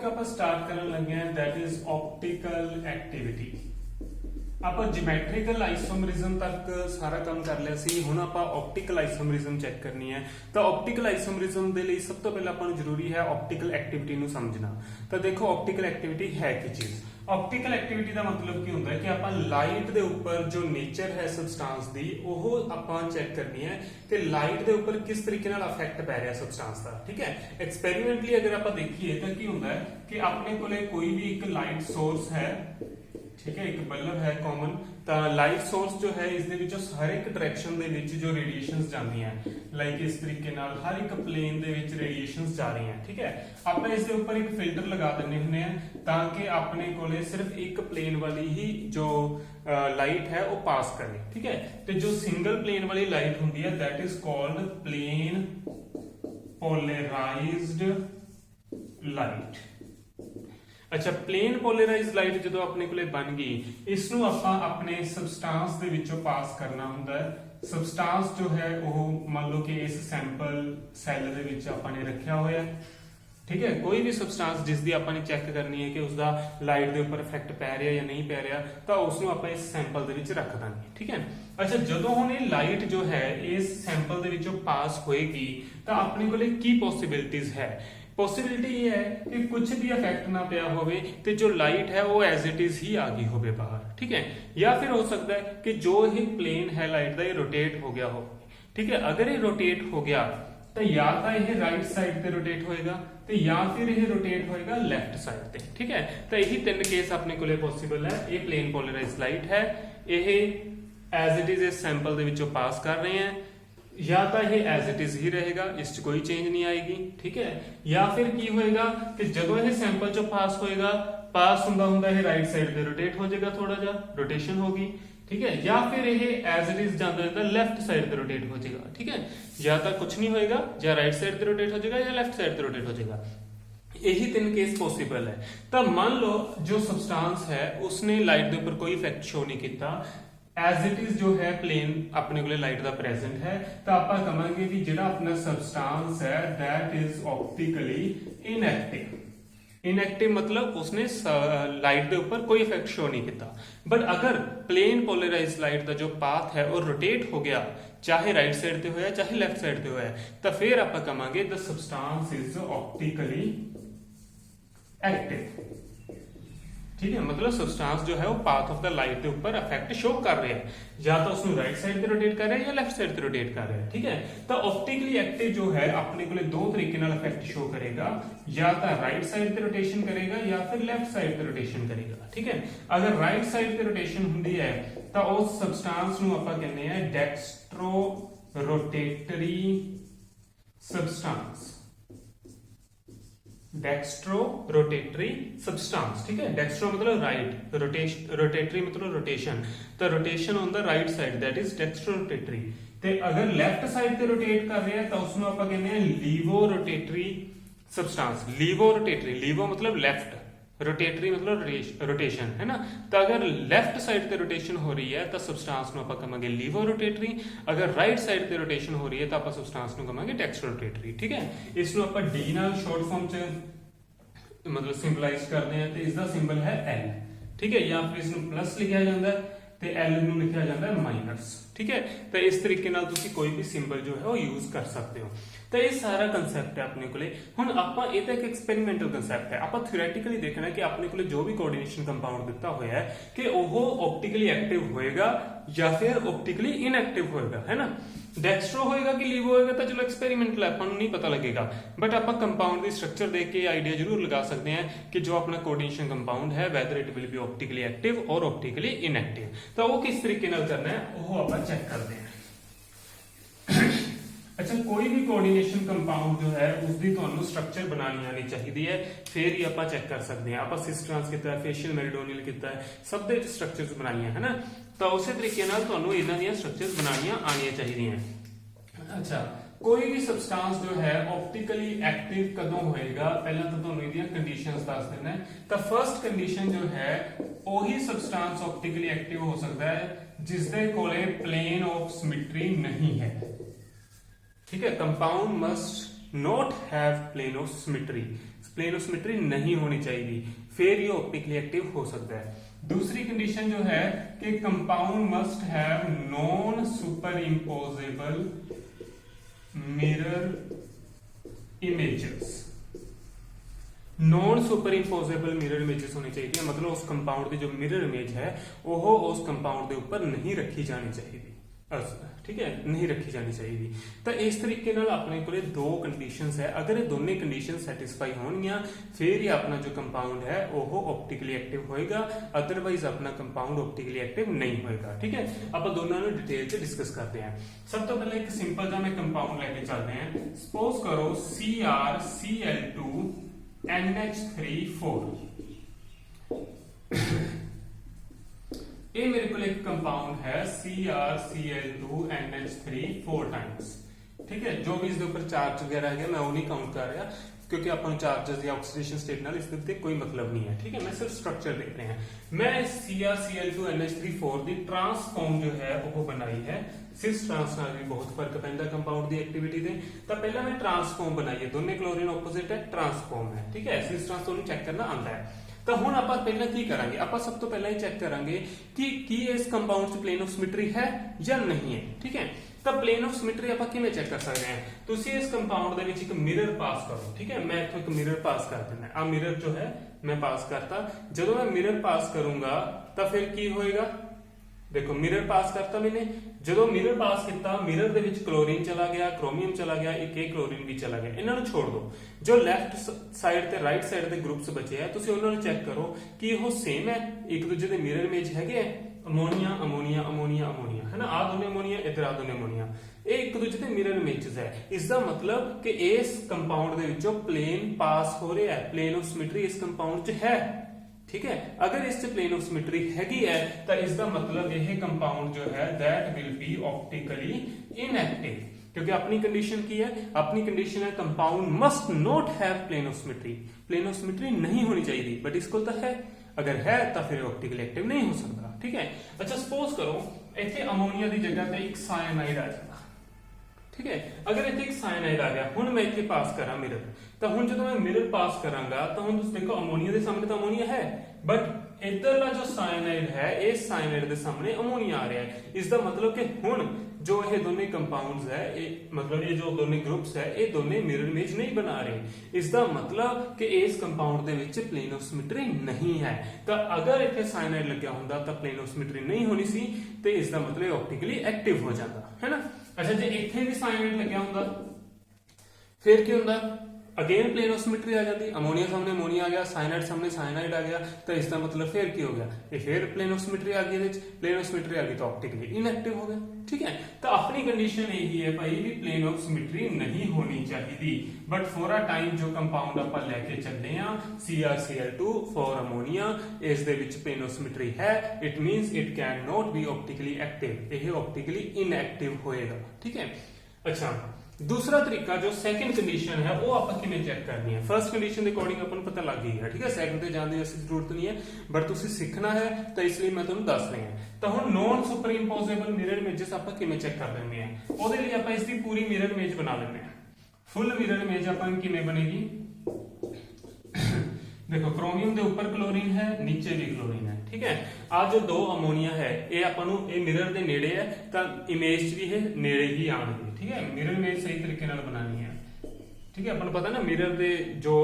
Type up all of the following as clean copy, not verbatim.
Topic आप start करन लगे हैं दैट इज ऑप्टिकल एक्टिविटी। ਆਪਾਂ ਜਿਓਮੈਟ੍ਰੀਕਲ ਆਈਸੋਮਰਿਜ਼ਮ ਤੱਕ ਸਾਰਾ ਕੰਮ ਕਰ ਲਿਆ ਸੀ। ਹੁਣ ਆਪਾਂ ਆਪਟੀਕਲ ਆਈਸੋਮਰਿਜ਼ਮ ਚੈੱਕ ਕਰਨੀ ਹੈ। ਤਾਂ ਆਪਟੀਕਲ ਆਈਸੋਮਰਿਜ਼ਮ ਦੇ ਲਈ ਸਭ ਤੋਂ ਪਹਿਲਾਂ ਆਪਾਂ ਨੂੰ ਜ਼ਰੂਰੀ ਹੈ ਆਪਟੀਕਲ ਐਕਟੀਵਿਟੀ ਨੂੰ ਸਮਝਣਾ। ਤਾਂ ਦੇਖੋ ਆਪਟੀਕਲ ਐਕਟੀਵਿਟੀ ਹੈ ਕੀ ਚੀਜ਼। ਆਪਟੀਕਲ ਐਕਟੀਵਿਟੀ ਦਾ ਮਤਲਬ ਕੀ ਹੁੰਦਾ ਹੈ ਕਿ ਆਪਾਂ ਲਾਈਟ ਦੇ ਉੱਪਰ ਜੋ ਨੇਚਰ ਹੈ ਸਬਸਟੈਂਸ ਦੀ ਉਹ ਆਪਾਂ ਚੈੱਕ ਕਰਨੀ ਹੈ ਕਿ ਲਾਈਟ ਦੇ ਉੱਪਰ ਕਿਸ ਤਰੀਕੇ ਨਾਲ ਇਫੈਕਟ ਪੈ ਰਿਹਾ ਸਬਸਟੈਂਸ ਦਾ। ਠੀਕ ਹੈ, ਐਕਸਪੈਰੀਮੈਂਟਲੀ ਅਗਰ ਆਪਾਂ ਦੇਖੀਏ ਤਾਂ ਕੀ ਹੁੰਦਾ ਹੈ ਕਿ ਆਪਣੇ ਕੋਲੇ ਕੋਈ ਵੀ ਇੱਕ ਲਾਈਟ ਸੋਰਸ ਹੈ, ठीक है, एक बल्ब है कॉमन। तो लाइट सोर्स जो है इस दे विचों हर एक डायरेक्शन दे विच जो रेडिएशंस जांदियां लाइक इस तरीके नाल हर एक प्लेन दे विच रेडिएशंस जा रही हैं। ठीक है, आप इस दे ऊपर एक फिल्टर लगा देने हुंदे हैं ताकि अपने कोले सिर्फ एक प्लेन वाली ही जो लाइट है वो पास करे। ठीक है, तो जो सिंगल प्लेन वाली लाइट हुंदी है that is called plane polarised light. अच्छा, प्लेन पोलराइज्ड लाइट जो अपने कोले बन गई इसनू आपां अपने सबस्टांस दे विचों पास करना हुंदा है। सबस्टांस जो है वो मान लो कि इस सैंपल सैल दे विच आपां ने रखिया होया है। ठीक है, कोई भी सबस्टांस जिस दी आपां ने चेक करनी है कि उसका लाइट दे उपर इफेक्ट पै रहा या नहीं पै रहा तो उसनू आपां इस सैंपल दे विच रख दांगे। ठीक है, अच्छा, जदों हुण ये लाइट जो है इस सैंपल दे विचों पास होएगी तो अपने कोले की पॉसिबिलिटीज है। पॉसिबिलिटी ये है कि कुछ भी इफेक्ट ना पिया होवे ते जो लाइट है वो एज इट इज ही आ गई होवे बाहर। ठीक है, या फिर हो सकता है कि जो ही प्लेन है लाइट दा ये रोटेट हो गया हो। ठीक है, अगर ये रोटेट हो गया तो या तो ये राइट साइड पे रोटेट होएगा तो या फिर ये रोटेट होएगा लेफ्ट साइड पे। ठीक है, तो यही तीन केस अपने कोले पॉसिबल है। ये प्लेन पोलराइज्ड लाइट है, ये एज इट इज इस सैंपल दे विचों पास कर रहे हैं, या तो ये एज इट इज ही रहेगा, इस कोई चेंज नहीं आएगी। ठीक है, या फिर की होएगा कि जदों ये सैंपल चो पास होएगा पास हुंदा हुंदा ये राइट साइड पे रोटेट हो जाएगा, थोड़ा जा रोटेशन होगी। ठीक है, या फिर ये एज इट इज जांदा जांदा लेफ्ट साइड पे रोटेट हो जाएगा। ठीक है, या तो कुछ नहीं होएगा, या राइट साइड पे रोटेट हो जाएगा या लेफ्ट साइड पे रोटेट हो जाएगा। यही तीन केस पॉसिबल है। तो मान लो जो सबस्टांस है उसने लाइट के ऊपर कोई इफेक्ट शो नहीं किया, एज इट इज जो है प्लेन अपने को लाइट का प्रेजेंट है, तो आप कहांगे कि जिहड़ा अपना सबस्टांस है that is optically inactive. Inactive मतलब उसने लाइट के ऊपर कोई इफेक्ट शो नहीं किया। बट अगर प्लेन पोलराइज्ड लाइट का जो पाथ है और रोटेट हो गया, चाहे राइट साइड पे होया चाहे लेफ्ट साइड पे होया, तो फिर आप कहांगे the substance is optically active. ठीक है, मतलब सबस्टांस जो है वो पाथ ऑफ द लाइट के ऊपर इफेक्ट शो कर रहे हैं, या तो उसको राइट साइड पे रोटेट कर रहे हैं या लेफ्ट साइड पे रोटेट कर रहे हैं। ठीक है, तो ऑप्टिकली एक्टिव जो है अपने को दो तरीके नाल इफेक्ट शो करेगा, या तो राइट साइड पे रोटेशन करेगा या फिर लेफ्ट साइड पे रोटेशन करेगा। ठीक है, अगर राइट साइड पे रोटेशन हुंदी है तो उस सबस्टांस नूं आपां कहने हैं dextrorotatory substance. Dextrorotatory substance. ठीक है, डेक्स्ट्रो मतलब राइट, रोटेटरी मतलब रोटेशन, तो rotation on the right side that is dextrorotatory. ते अगर लेफ्ट साइड पे रोटेट कर रहे हैं तो उसमें आप कहने हैं laevo rotatory substance. Laevo rotatory, laevo मतलब लेफ्ट, रोटेटरी मतलब रोटेशन, है ना। तो अगर लेफ्ट साइड पे रोटेशन हो रही है तो सबस्टांस को आप कहांगे लीवो रोटेटरी, अगर राइट साइड पे रोटेशन हो रही है तो आप सबस्टांस को कहांगे डेक्स्ट्रो रोटेटरी। ठीक है, इसको आप डी नाल शॉर्ट फॉर्म च मतलब सिंबलाइज करते हैं तो इसका सिंबल है एल। ठीक है, या फिर इसको प्लस लिखा जाता है तो एल नूं लिखा जाता है माइनस। ठीक है, तो इस तरीके नाल तुसी कोई भी सिंबल जो है वो यूज कर सकते हो। तो ये सारा कंसैप्ट है अपने कोले। हुण आपां ये तां एक एक्सपेरिमेंटल कंसैप्ट है, आपां थ्योरेटिकली देखना है कि अपने कोले जो भी कोऑर्डिनेशन कंपाउंड दिता होया है कि वो ऑप्टिकली एक्टिव होएगा या फिर ऑप्टिकली इनएक्टिव होएगा, है ना। डेक्स्ट्रो होएगा कि लीवो होएगा तो चलो एक्सपेरिमेंटल है, आपां नूं नहीं पता लगेगा, बट आपां कंपाउंड दी स्ट्रक्चर देख के आइडिया जरूर लगा सकते हैं कि जो अपना कोऑर्डिनेशन कंपाउंड है weather it will be optically active और ऑप्टिकली इनएक्टिव। तो वो किस तरीके नाल करना है वो आपां चेक करते हैं। अच्छा, कोई भी कोऑर्डिनेशन कंपाउंड जो है उसकी तुहानू स्ट्रक्चर बनानी आनी चाहिए है, फिर ही आप चेक कर सकते हैं। आप सिस ट्रांस किया है, फेशियल मेरिडोनियल किया है, सब दे स्ट्रक्चर्स बनाई है ना। तो उस तरीके नाल तुहानू इन्हां दी स्ट्रक्चर्स बनानियां आनियां चाहिए हैं। अच्छा, कोई भी सबस्टांस जो है ऑप्टिकली एक्टिव कदों होएगा, पहला तो तुहानू इहदियां कंडीशंस दस देना है। तो फर्स्ट कंडीशन जो है वही सबस्टांस ऑप्टिकली एक्टिव हो सकता है जिसदे कोले प्लेन ऑफ सिमेट्री नहीं है। ठीक है, compound must not have plane of symmetry. Plane of symmetry नहीं होनी चाहिए, फिर ये ऑप्टिकली एक्टिव हो सकता है। दूसरी कंडीशन जो है कि compound must have non super imposable mirror images. Non super imposable mirror images होनी चाहिए, मतलब उस कंपाउंड की जो मिरर इमेज है वो उस कंपाउंड के ऊपर नहीं रखी जानी चाहिए, ठीक है, नहीं रखी जानी चाहिए। तो इस तरीके नाल अपने कोले दो कंडीशंस है, अगर ये दोनों कंडीशन सैटिस्फाई होणगियां फिर ही अपना जो कंपाउंड है वो ऑप्टिकली एक्टिव होएगा, अदरवाइज अपना कंपाउंड ऑप्टिकली एक्टिव नहीं होएगा। ठीक है, आप दोनों को डिटेल से डिस्कस करते हैं। सब तो पहले एक सिंपल सा मैं कंपाउंड लेके चलते हैं। सपोज करो CrCl2 NH3 ये मेरे को एक कंपाउंड है CrCl2 NH3 4 टाइम्स। ठीक है, जो भी इसके ऊपर चार्ज वगैरह है मैं वो नहीं काउंट कर रहा, क्योंकि अपन चार्जेस या ऑक्सीडेशन स्टेट नाल इसके उत्ते कोई मतलब नहीं है। ठीक है, मैं सिर्फ स्ट्रक्चर देख रहे हैं। मैं CrCl2 NH3 4 दी ट्रांसफॉर्म जो है वो बनाई है। सिस ट्रांस नाल भी बहुत फर्क पैंदा कंपाउंड दी एक्टिविटी दे। तो पहला मैं ट्रांसफॉर्म बनाई है, दोनों क्लोरीन ऑपोजिट है, ट्रांसफॉर्म है। ठीक है, सिस ट्रांस तो चेक करना आंदा है। तो हुण आपां पहला की करांगे, आपां सब तो पहला ही चेक करांगे कि इस कंपाउंड च प्लेन ऑफ सिमेट्री है या नहीं है। ठीक है, तो प्लेन ऑफ सिमेट्री आपां किवें चेक कर सकते हैं? तुसीं इस कंपाउंड दे विच एक मिरर पास करो। ठीक है, मैं इत्थों एक मिरर पास कर देना। आ मिरर जो है मैं पास करता, जदों मैं मिरर पास करूंगा तो फिर की होएगा? देखो मिरर पास करता मैंने, जो मिरर पास किया मिरर दे विच क्लोरीन चला गया, क्रोमियम चला गया, एक क्लोरीन भी चला गया। इन्हां नूं छोड़ दो, जो लेफ्ट साइड ते राइट साइड दे ग्रुप्स बचे हैं तुसीं उन्हां नूं चेक करो कि वो सेम है, एक दूजे दे मिरर इमेज हैगे। अमोनिया अमोनिया अमोनिया अमोनिया है ना, आ दोनों अमोनिया, इधर आ दोनों अमोनिया, ये एक दूजे दे मिरर इमेजेस है। इसका मतलब कि इस कंपाउंड दे विचों प्लेन पास हो रहा है, प्लेन ऑफ सिमेट्री इस कंपाउंड च है। ठीक है, अगर इस प्लेन ऑफ सिमेट्री हैगी है तो इसका मतलब यह कंपाउंड जो है that will be optically inactive, क्योंकि अपनी कंडीशन की है, अपनी कंडीशन है compound must not have plane of symmetry, plane of symmetry नहीं होनी चाहिए, बट इसको तो है, अगर है तो फिर ऑप्टिकली एक्टिव नहीं हो सकता। ठीक है, अच्छा सपोज करो इतने अमोनिया की जगह पे एक साइनाइड आ जाता। ठीक है, अगर इतने एक साइनाइड आ गया, हुण मैं इतने पास करा मिरर, तो हुण जो मैं मिरर पास करांगा तो हुण तुसीं देखो अमोनिया के सामने तो अमोनिया है, बट इधरला जो साइनाइड है इस साइनाइड के सामने अमोनिया आ रहा है। इसका मतलब कि हुण जो ये दोनों कंपाउंड्स है, मतलब ये जो दोनों ग्रुप्स है, ये दोनों मिरर इमेज नहीं बना रहे। इसका मतलब कि इस कंपाउंड दे विच प्लेन ऑफ सिमेट्री नहीं है। तो अगर इत्थे साइनाइड लग्या हुंदा तो प्लेन ऑफ सिमेट्री नहीं होनी सी, तो इसका मतलब ऑप्टिकली एक्टिव हो जाता है ना। अच्छा, जे इत्थे भी साइनाइड लग्या हुंदा फिर की हुंदा, अगेन प्लेन ऑफ सिमेट्री आ जाती, अमोनिया सामने अमोनिया आ गया, साइनाइड सामने साइनाइड आ गया, तो इसका मतलब फिर की हो गया, ये फिर प्लेन ऑफ सिमेट्री आ गई, प्लेन ऑफ सिमेट्री आ गई तो ऑप्टिकली इनएक्टिव हो गया। ठीक है, तो अपनी कंडीशन यही है भाई भी प्लेन ऑफ सिमेट्री नहीं होनी चाहिए, बट फॉर अ टाइम जो कंपाउंड आप लेके चलते हैं CrCl2 फॉर अमोनिया, इस दे विच प्लेन ऑफ सिमेट्री है, it means it can not be optically active, यह ऑप्टिकली इनएक्टिव होएगा। ठीक है, अच्छा दूसरा तरीका जो सेकंड कंडीशन है वो आप किवें चेक करनी है। फर्स्ट कंडीशन के अकॉर्डिंग अपन पता लग गई है। ठीक है, सेकंड ते जाने की जरूरत नहीं है, बट तुसी सीखना है तो इसलिए मैं तुहानू दस रहा हां। तो हुण non superimposable mirror images आप किवें चेक कर लेंगे हैं, ओदे लिए आप इसकी पूरी मिरर इमेज बना लेंगे हैं। फुल मिरर इमेज अपन किवें बनेगी? देखो क्रोमियम के ऊपर क्लोरीन है, नीचे भी क्लोरीन है। ठीक है, आज जो दो अमोनिया है ये अपन मिरर के नेड़े है तो इमेज भी है नेड़े ही आएंगे। ठीक है, मिरर इमेज सही तरीके नाल बनानी है। ठीक है, अपन पता ना मिरर दे जो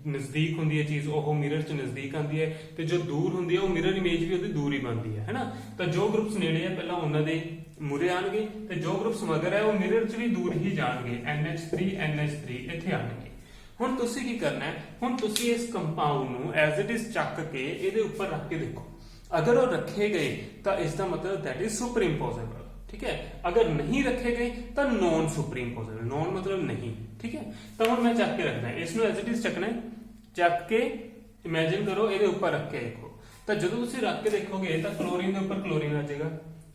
नजदीक होंदी है चीज वो मिरर च नजदीक आती है, तो जो दूर होंदी है वो मिरर इमेज भी उसदी दूर ही बनती है ना। तो जो ग्रुप्स नेड़े है पहला उन्हां दे मुरे आएंगे, तो जो ग्रुप्स मगर है वो मिरर च भी दूर ही जाएंगे, NH3 इत्थे आएंगे। हुण तुसीं की करना है, हुण तुसीं इस कंपाउंड नूं एज इट इज चक के इहदे ऊपर रख के देखो, अगर वो रखे गए तो इसका मतलब दैट इज सुपर इंपोजेबल। ठीक है, अगर नहीं रखे गए तो नॉन सुपर इंपोजेबल, नॉन मतलब नहीं। ठीक है, तो हुण मैं चक के रखना है, इसनूं एज इट इज चकना है, चक के इमेजिन करो इहदे ऊपर रख के देखो, तो जदों तुसीं रख के देखोगे तो क्लोरीन के ऊपर क्लोरीन आ जाएगा,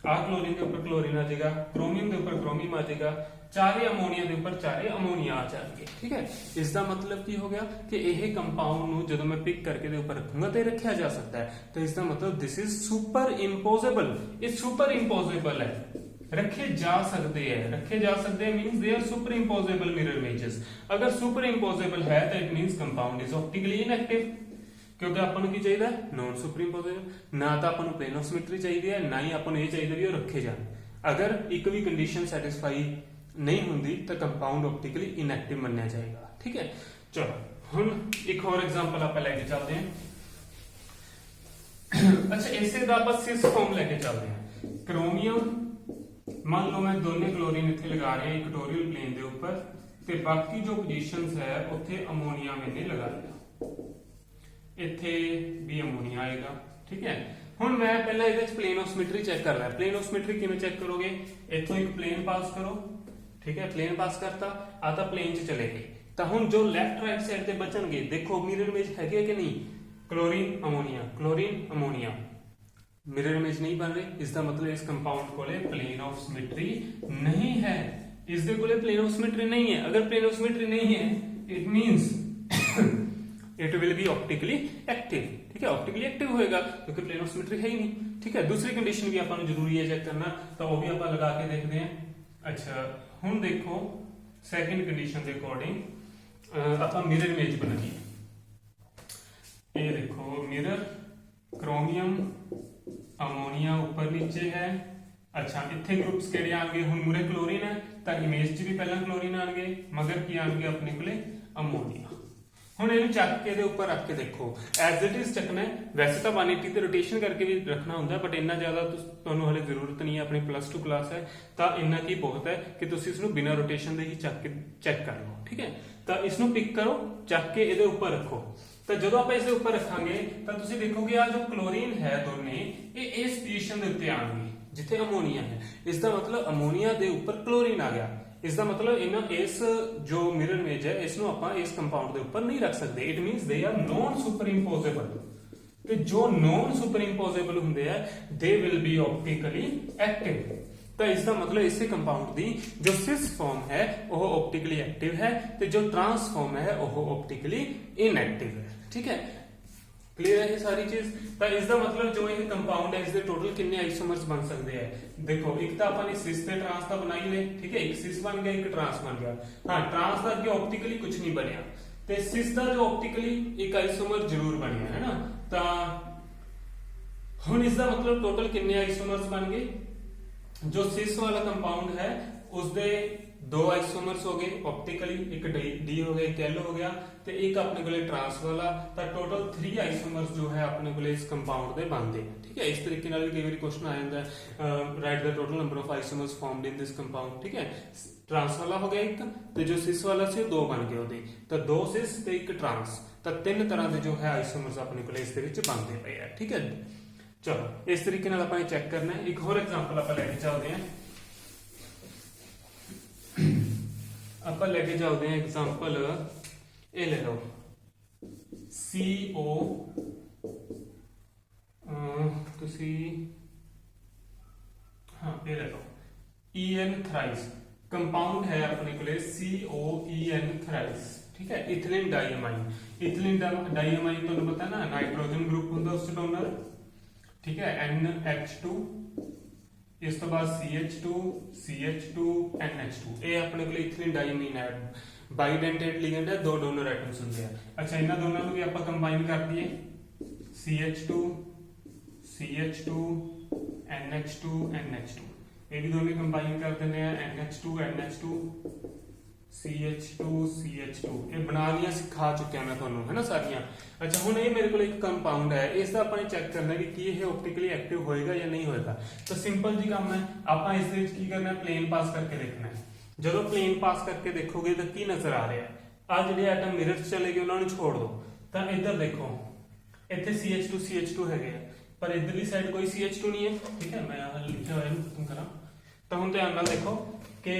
आ क्लोरीन के ऊपर क्लोरीन आ जाएगा, क्रोमियम के ऊपर क्रोमियम आ जाएगा, चारे अमोनिया के ऊपर चारे अमोनिया आ जाएंगे। ठीक है, इसका मतलब की हो गया कि यह कंपाउंड नूं जदों मैं पिक करके दे ऊपर रखूंगा तो रखा जा सकता है, तो इसका मतलब दिस इज सुपर इंपोजेबल, ये सुपर इंपोजेबल है। रखे जा सकते हैं, रखे जा सकते हैं means they are superimposable mirror images. अगर सुपर इंपोजेबल है तो it means compound is optically inactive, क्योंकि ਆਪਾਂ ਨੂੰ ਕੀ ਚਾਹੀਦਾ ਨॉन ਸੁਪਰ ਇੰਪੋਜ਼ੇਬਲ। ਨਾ ਤਾਂ ਆਪਾਂ ਨੂੰ ਪਲੇਨ ਆਫ ਸਿਮੈਟਰੀ ਚਾਹੀਦੀ ਹੈ, ਨਾ ਹੀ ਆਪਾਂ ਨੂੰ ਇਹ ਚਾਹੀਦਾ ਵੀ ਉਹ ਰੱਖੇ ਜਾਣ। ਅਗਰ ਇੱਕ ਵੀ ਕੰਡੀਸ਼ਨ ਸੈਟੀਸਫਾਈ ਨਹੀਂ ਹੁੰਦੀ ਤਾਂ ਕੰਪਾਊਂਡ ਆਪਟੀਕਲੀ ਇਨਐਕਟਿਵ ਮੰਨਿਆ ਜਾਏਗਾ। ਠੀਕ ਹੈ, ਚਲੋ ਹੁਣ ਇੱਕ ਹੋਰ ਐਗਜ਼ਾਮਪਲ ਆਪਾਂ ਲੈ ਕੇ ਚੱਲਦੇ ਹਾਂ। अच्छा इसे दा ਆਪਾਂ सिस फॉर्म लेके चलते हैं। क्रोमियम मान लो मैं दोनों क्लोरीन इत्थे लगा रहा इक्वेटोरियल प्लेन के ऊपर, ते बाकी जो पोजीशंस है उत्थे अमोनिया मैंने लगा लिया, इत्थे भी अमोनिया आएगा। ठीक है, हुण मैं पहले इहदे च प्लेन ऑफ सिमेट्री चेक कर रहा। प्लेन ऑफ सिमेट्री किवें चेक करोगे, इत्थों एक प्लेन पास करो। ठीक है, प्लेन पास करता आ तां प्लेन च चले गए, तां हुण जो लैफ्ट राइट साइड ते बचणगे देखो मिरर इमेज है कि नहीं, chlorine ammonia, chlorine ammonia, mirror image नहीं बन रही। इसका मतलब इस कंपाउंड कोले प्लेन ऑफ सिमेट्री नहीं है, इस दे कोले प्लेन ऑफ सिमेट्री नहीं है। अगर प्लेन ऑफ सिमेट्री नहीं है it means it will be optically active. ठीक है, ऑप्टिकली एक्टिव होएगा क्योंकि प्लेन ऑफ सिमेट्री है ही नहीं। ठीक है, दूसरी कंडीशन भी अपन जरूरी है चेक करना, तो वो भी आप लगा के देखते हैं। अच्छा हुण देखो सैकेंड कंडीशन के अकॉर्डिंग आप मिरर इमेज बनाइए। ये देखो मिरर, क्रोमियम अमोनिया ऊपर नीचे है। अच्छा इत्थे ग्रुप्स केड़े आएंगे, हुण मुरे क्लोरीन है तो इमेज च भी पहला क्लोरीन आएंगे, मगर की आएंगे अपने कोले अमोनिया। हुण इहनूं चक के दे ऊपर रख के देखो, एज इट इज चकना है। वैसे तो 180 ते रोटेशन करके भी रखना होंदा, बट इन्ना ज्यादा तुहानूं हले जरूरत नहीं है, अपनी +2 क्लास है तो इन्ना की बहुत है कि तुसीं इसनूं बिना रोटेशन दे ही चक के चेक कर लो। ठीक है, तो इसनूं पिक करो, चक के इहदे ऊपर रखो। तो जो आप इसके ऊपर रखांगे तो तुसीं देखोगे आ जो क्लोरीन है दोने ये इस पोजीशन के उत्ते आएंगे जिथे अमोनिया है। इसका मतलब अमोनिया के ऊपर क्लोरीन आ गया। इसका मतलब इस जो मिरर इमेज है इसनूं आपां इस कंपाउंड के ऊपर नहीं रख सकते। It means they are non superimposable. तो जो नॉन सुपर इंपोजेबल होंगे है they will be optically active. तो इसका मतलब इस कंपाउंड की जो सिस फॉर्म है वह ऑप्टिकली एक्टिव है, तो जो ट्रांस फॉर्म है वह ऑप्टिकली इनएक्टिव है। ठीक है, क्लियर है ये सारी चीज। तो इसका मतलब जो ये कंपाउंड है इसके टोटल कितने आइसोमर्स बन सकते हैं। देखो एक तो अपन सिस ते ट्रांस का बनाई ले। ठीक है, एक सिस बन गया, एक ट्रांस बन गया। हाँ, ट्रांस का अगे ऑप्टिकली कुछ नहीं बनया, तो सिस का जो ऑप्टिकली एक आइसोमर जरूर बनया है ना। तो हुण इसका मतलब टोटल कितने आइसोमर्स बन गए। जो सिस वाला कंपाउंड है उसके 2 आइसोमर्स हो गए ऑप्टिकली, एक डी हो गया, एक एल हो गया, तो एक अपने को ट्रांस वाला। तो टोटल 3 आइसोमर्स जो है अपने को इस कंपाउंड के बनते हैं। ठीक है, इस तरीके कई बार क्वेश्चन आ जाता है, right the total number of isomers formed in this compound. ठीक है, ट्रांस वाला हो गया एक, तो जो सिस वाला से 2 बन गए ਉਹਦੇ, तो 2 सिस ਤੇ 1 ट्रांस, तो 3 तरह के जो है आइसोमर्स अपने को इस बनते पे है। ठीक है, चलो इस तरीके आप चेक करना है। एक होर एग्जाम्पल आप लेके चलते हैं, आप लेके चलते हैं एग्जाम्पल ये ले लो CO हाँ ये ले लो EN थ्राइस कंपाउंड है अपने को COEN थ्राइस। ठीक है, इथिलीन डाइअमाइन। इथिलीन डाइअमाइन तो पता ना नाइट्रोजन ग्रुप होता उस डोनर। ठीक है, NH2 इस तो बाद CH2 CH2 NH2 ये अपने को इथिलीन डाइअमाइन है। बाइडेंटेड लिगेंड है, 2 डोनर एटम्स होंगे। अच्छा इन्हां दोनों को भी आप कंबाइन कर दिए, CH2 CH2 NH2 NH2 ये भी दोनों कंबाइन कर देने हैं, NH2 NH2 CH2 CH2 ये बना लिया, सिखा चुके मैं ਤੁਹਾਨੂੰ है ना सारियां। अच्छा हुण ये मेरे को एक कंपाउंड है, इसका आपने चेक करना है कि ये ऑप्टिकली एक्टिव होएगा या नहीं होएगा। तो सिंपल जी काम है, आप इस की करना है प्लेन पास करके देखना है। जो प्लेन पास करके देखोगे तो की नजर आ रहा है, आ जो एटम मिरर चले गए उन्होंने छोड़ दो। तो इधर देखो इतने CH2 CH2 है, पर इधरली साइड कोई CH2 नहीं है। ठीक है, मैं लिखा हुआ खत्म करा। तो हम ध्यान नाल देखो कि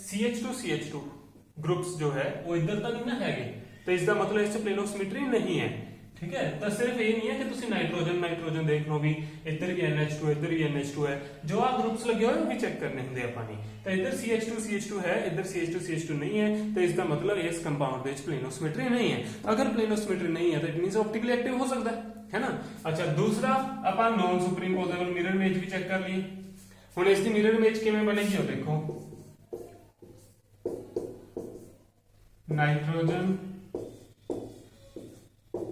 CH2 CH2 ग्रुप्स जो है वो इधर तक नहीं ना है, तो इसका मतलब इस प्लेन ऑफ सिमेट्री नहीं है। ठीक है, तो सिर्फ ये नहीं है कि तुसी नाइट्रोजन देख लो भी इधर भी NH2 इधर भी NH2 है, जो आ ग्रुप्स लगे हुए भी चेक करने होंगे अपनी। तो इधर CH2 है, इधर CH2 नहीं है, तो इसका मतलब इस कंपाउंड में प्लेन ऑफ सिमेट्री नहीं है। अगर प्लेन ऑफ सिमेट्री नहीं है तो इट मींस ऑप्टिकली एक्टिव हो सकता है ना। अच्छा दूसरा अपन non superimposable mirror image भी चेक कर लिए। ਹੁਣ ਇਸ ਦੀ ਮਿਰਰ ਇਮੇਜ ਕਿਵੇਂ ਬਣੇਗੀ ਉਹ ਦੇਖੋ, ਨਾਈਟ੍ਰੋਜਨ,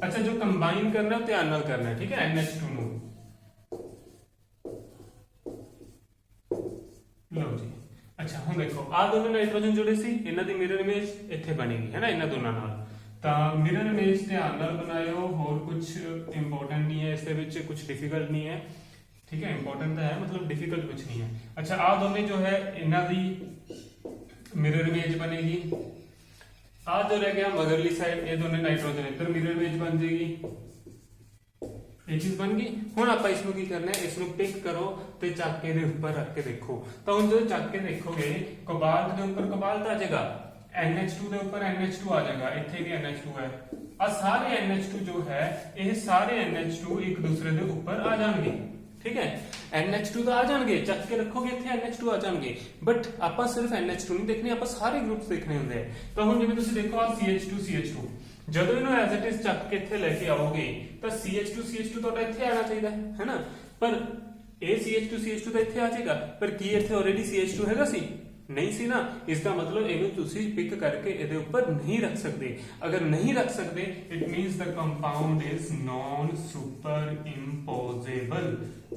ਅੱਛਾ ਜੋ ਕੰਬਾਈਨ ਕਰਨਾ ਉਹ ਧਿਆਨ ਨਾਲ ਕਰਨਾ ਠੀਕ ਹੈ, NH2 ਨੂੰ ਲਓ ਜੀ। ਅੱਛਾ ਹੁਣ ਦੇਖੋ ਆ ਦੋਨੋਂ ਨਾਈਟ੍ਰੋਜਨ ਜੁੜੇ ਸੀ, ਇਹਨਾਂ ਦੀ ਮਿਰਰ ਇਮੇਜ ਇੱਥੇ ਬਣੇਗੀ ਹੈ ਨਾ ਇਹਨਾਂ ਦੋਨਾਂ ਨਾਲ। ਤਾਂ ਮਿਰਰ ਇਮੇਜ ਧਿਆਨ ਨਾਲ ਬਣਾਇਓ, ਹੋਰ ਕੁਝ ਇੰਪੋਰਟੈਂਟ ਨਹੀਂ ਹੈ ਇਸ ਦੇ ਵਿੱਚ, ਕੁਝ ਡਿਫਿਕਲਟ ਨਹੀਂ ਹੈ ਠੀਕ ਹੈ, ਇੰਪੋਰਟੈਂਟ ਤਾਂ ਹੈ ਮਤਲਬ ਡਿਫਿਕਲਟ ਕੁਝ ਨਹੀਂ ਹੈ। ਅੱਛਾ ਆ ਦੋਵੇਂ ਜੋ ਹੈ ਇਹਨਾਂ ਦੀ ਮਿਰਰ ਇਮੇਜ ਬਣੇਗੀ, ਆ ਜੋ ਰਹਿ ਗਿਆ ਮਗਰਲੀ ਸਾਈਡ ਇਹ ਦੋਨੇ ਨਾਈਟ੍ਰੋਜਨ ਇੱਧਰ ਮਿਰਰ ਇਮੇਜ ਬਣ ਜਾਏਗੀ, ਇਹ ਚੀਜ਼ ਬਣ ਗਈ। ਹੁਣ ਆਪਾਂ ਇਸ ਨੂੰ ਕੀ ਕਰਨਾ ਹੈ, ਇਸ ਨੂੰ ਪਿਕ ਕਰੋ ਤੇ ਚੱਕ ਕੇ ਦੇ ਉੱਪਰ ਰੱਖ ਕੇ ਦੇਖੋ। ਤਾਂ ਹੁਣ ਜਦੋਂ ਚੱਕ ਕੇ ਦੇਖੋਗੇ ਕੋਬਾਲਟ ਦੇ ਉੱਪਰ ਕੋਬਾਲਟ ਆ ਜਾਏਗਾ, NH2 ਦੇ ਉੱਪਰ NH2 ਆ ਜਾਏਗਾ, ਇੱਥੇ ਵੀ NH2 ਹੈ। ਆ ਸਾਰੇ NH2 ਜੋ ਹੈ ਇਹ ਸਾਰੇ NH2 ਇੱਕ ਦੂਸਰੇ ਦੇ ਉੱਪਰ ਆ ਜਾਣਗੇ ਠੀਕ ਹੈ, NH2 ਤਾਂ ਆ ਜਾਣਗੇ, ਚੱਕ ਕੇ ਰੱਖੋਗੇ ਇੱਥੇ NH2 ਆ ਜਾਣਗੇ, ਬਟ ਆਪਾਂ ਸਿਰਫ NH2 ਨਹੀਂ ਦੇਖਣੇ, ਆਪਾਂ ਸਾਰੇ ਗਰੁੱਪਸ ਦੇਖਣੇ ਹੁੰਦੇ ਆ। ਤਾਂ ਹੁਣ ਜਿਵੇਂ ਤੁਸੀਂ ਦੇਖੋ ਆ CH2 ਜਦੋਂ ਇਹਨੂੰ ਐਜ਼ ਇਟ ਇਜ਼ ਚੱਕ ਕੇ ਇੱਥੇ ਲੈ ਕੇ ਆਓਗੇ ਤਾਂ CH2 ਤੁਹਾਡਾ ਇੱਥੇ ਆਣਾ ਚਾਹੀਦਾ ਹੈ ਨਾ, ਪਰ ਇਹ CH2 ਤਾਂ ਇੱਥੇ ਆ ਜਾਏਗਾ, ਪਰ ਕੀ ਇੱਥੇ ਆਲਰੇਡੀ CH2 ਹੈਗਾ ਸੀ, ਨਹੀਂ ਸੀ ਨਾ। ਇਸ ਦਾ ਮਤਲਬ ਇਹਨੂੰ ਤੁਸੀਂ ਪਿਕ ਕਰਕੇ ਇਹਦੇ ਉੱਪਰ ਨਹੀਂ ਰੱਖ ਸਕਦੇ। ਅਗਰ ਨਹੀਂ ਰੱਖ ਸਕਦੇ it means the compound is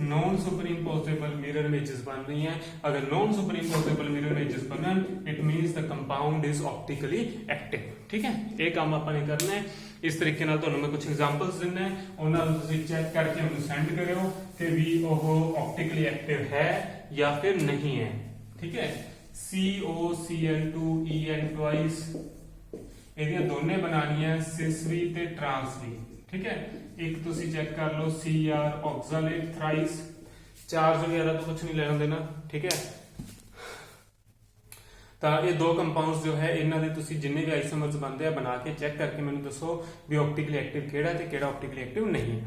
non superimposable mirror images बन रही हैं। अगर non superimposable mirror images बनन it means the compound is optically active ठीक है। ये काम ਆਪਾਂ ਨੇ ਕਰਨਾ ਹੈ। इस तरीके ਨਾਲ ਤੁਹਾਨੂੰ ਮੈਂ ਕੁਝ ਐਗਜ਼ਾਮਪਲਸ ਦਿੰਨਾ ਹੈ, ਉਹਨਾਂ ਨੂੰ ਤੁਸੀਂ ਚੈੱਕ ਕਰਕੇ ਮੈਨੂੰ ਸੈਂਡ ਕਰਿਓ ਕਿ ਵੀ ਉਹ ਆਪਟੀਕਲੀ ਐਕਟਿਵ ਹੈ ਜਾਂ ਫਿਰ ਨਹੀਂ ਹੈ ਠੀਕ ਹੈ। COCl2En ਟਵਾਈਸ ਇਹਦੀਆਂ ਦੋਨੇ ਬਣਾਣੀਆਂ ਸਿਸ ਵੀ ਤੇ ਟਰਾਂਸ ਵੀ ਠੀਕ ਹੈ। ਇੱਕ ਤੁਸੀਂ ਚੈੱਕ ਕਰ ਲਓ Cr ऑक्सलेट थ्राइस, ਚਾਰਜ ਵਗੈਰਾ ਤੋਂ ਕੁਝ ਨਹੀਂ ਲੈਣਾ ਦੇਣਾ ਠੀਕ ਹੈ। ਤਾਂ ਇਹ ਦੋ ਕੰਪਾਊਂਡਸ ਜੋ ਹੈ ਇਹਨਾਂ ਦੇ ਤੁਸੀਂ ਜਿੰਨੇ ਵੀ ਆਈਸੋਮਰਸ ਬਣਦੇ ਆ ਬਣਾ ਕੇ ਚੈੱਕ ਕਰਕੇ ਮੈਨੂੰ ਦੱਸੋ ਵੀ ਆਪਟੀਕਲੀ ਐਕਟਿਵ ਕਿਹੜਾ ਤੇ ਕਿਹੜਾ ਆਪਟੀਕਲੀ ਐਕਟਿਵ ਨਹੀਂ ਹੈ।